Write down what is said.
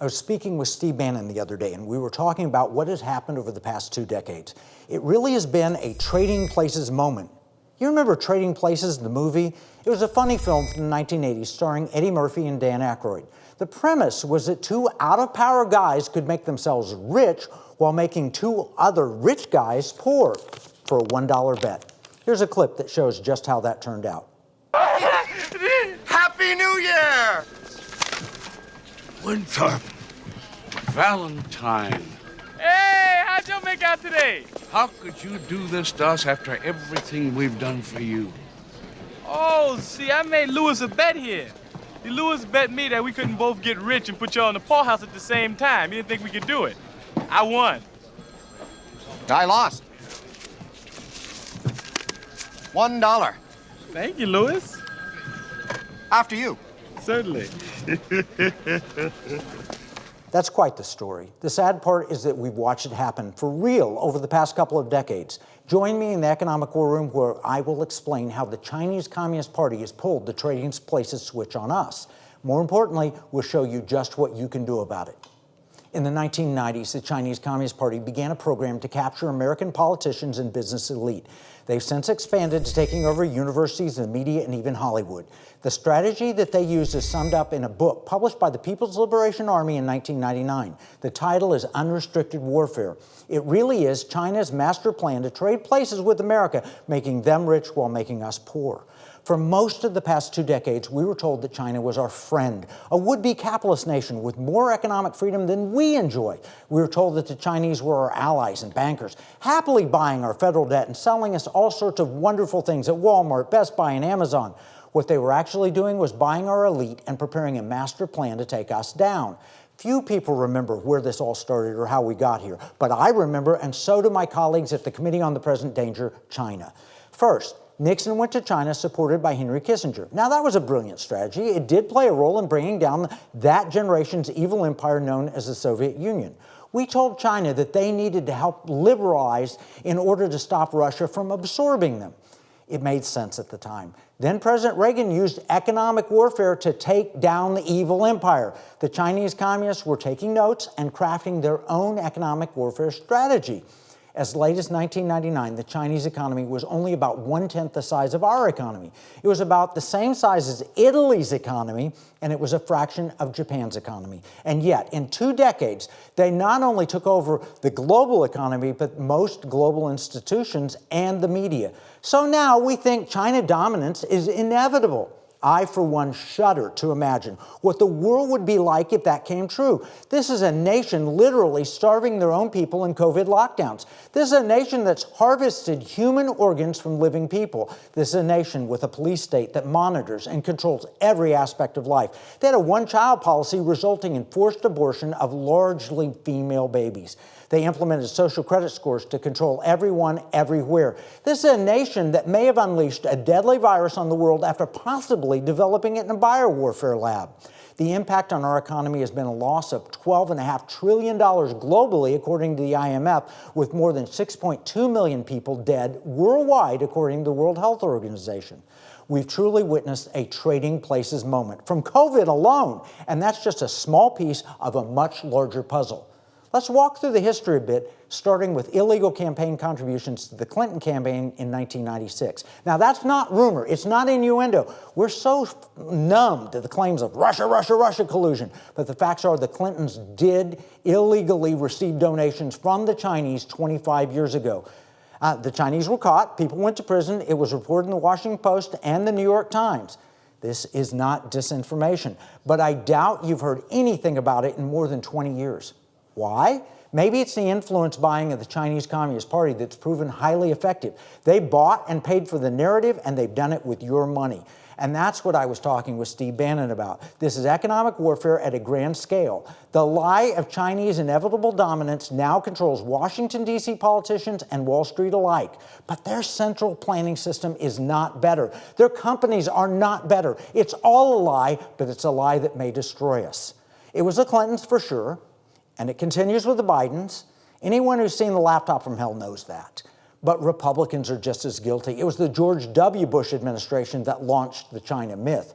I was speaking with Steve Bannon the other day, and we were talking about what has happened over the past 2 decades. It really has been a Trading Places moment. You remember Trading Places, the movie? It was a funny film from the 1980s starring Eddie Murphy and Dan Aykroyd. The premise was that 2 out-of-power guys could make themselves rich while making 2 other rich guys poor for a $1 bet. Here's a clip that shows just how that turned out. Happy New Year! Winthrop, Valentine, Hey, how'd you make out today? how could you do this to us after everything we've done for you? Oh, see, I made Lewis a bet here. Lewis bet me that we couldn't both get rich and put you on the poorhouse at the same time. He didn't think we could do it. I won. I lost. $1. Thank you, Lewis. After you. Certainly. That's quite the story. The sad part is that we've watched it happen for real over the past couple of decades. Join me in the Economic War Room where I will explain how the Chinese Communist Party has pulled the Trading Places switch on us. More importantly, we'll show you just what you can do about it. In the 1990s, the Chinese Communist Party began a program to capture American politicians and business elite. They've since expanded to taking over universities, the media, and even Hollywood. The strategy that they used is summed up in a book published by the People's Liberation Army in 1999. The title is Unrestricted Warfare. It really is China's master plan to trade places with America, making them rich while making us poor. For most of the past 2 decades, we were told that China was our friend, a would-be capitalist nation with more economic freedom than we enjoy. We were told that the Chinese were our allies and bankers, happily buying our federal debt and selling us all sorts of wonderful things at Walmart, Best Buy, and Amazon. What they were actually doing was buying our elite and preparing a master plan to take us down. Few people remember where this all started or how we got here, but I remember, and so do my colleagues at the Committee on the Present Danger, China. First, Nixon went to China supported by Henry Kissinger. Now, that was a brilliant strategy. It did play a role in bringing down that generation's evil empire known as the Soviet Union. We told China that they needed to help liberalize in order to stop Russia from absorbing them. It made sense at the time. Then President Reagan used economic warfare to take down the evil empire. The Chinese communists were taking notes and crafting their own economic warfare strategy. As late as 1999, the Chinese economy was only about 1/10 the size of our economy. It was about the same size as Italy's economy, and it was a fraction of Japan's economy. And yet, in 2 decades, they not only took over the global economy, but most global institutions and the media. So now we think China dominance is inevitable. I, for one, shudder to imagine what the world would be like if that came true. This is a nation literally starving their own people in COVID lockdowns. This is a nation that's harvested human organs from living people. This is a nation with a police state that monitors and controls every aspect of life. They had a one-child policy resulting in forced abortion of largely female babies. They implemented social credit scores to control everyone, everywhere. This is a nation that may have unleashed a deadly virus on the world after possibly developing it in a biowarfare lab. The impact on our economy has been a loss of $12.5 trillion globally, according to the IMF, with more than 6.2 million people dead worldwide, according to the World Health Organization. We've truly witnessed a Trading Places moment from COVID alone, and that's just a small piece of a much larger puzzle. Let's walk through the history a bit, starting with illegal campaign contributions to the Clinton campaign in 1996. Now, that's not rumor. It's not innuendo. We're so numb to the claims of Russia, Russia, Russia collusion. But the facts are the Clintons did illegally receive donations from the Chinese 25 years ago. The Chinese were caught. People went to prison. It was reported in the Washington Post and the New York Times. This is not disinformation. But I doubt you've heard anything about it in more than 20 years. Why? Maybe it's the influence buying of the Chinese Communist Party that's proven highly effective. They bought and paid for the narrative, and they've done it with your money. And that's what I was talking with Steve Bannon about. This is economic warfare at a grand scale. The lie of Chinese inevitable dominance now controls Washington, D.C. politicians and Wall Street alike. But their central planning system is not better. Their companies are not better. It's all a lie, but it's a lie that may destroy us. It was the Clintons for sure. And it continues with the Bidens. Anyone who's seen The Laptop from Hell knows that. But Republicans are just as guilty. It was the George W. Bush administration that launched the China myth.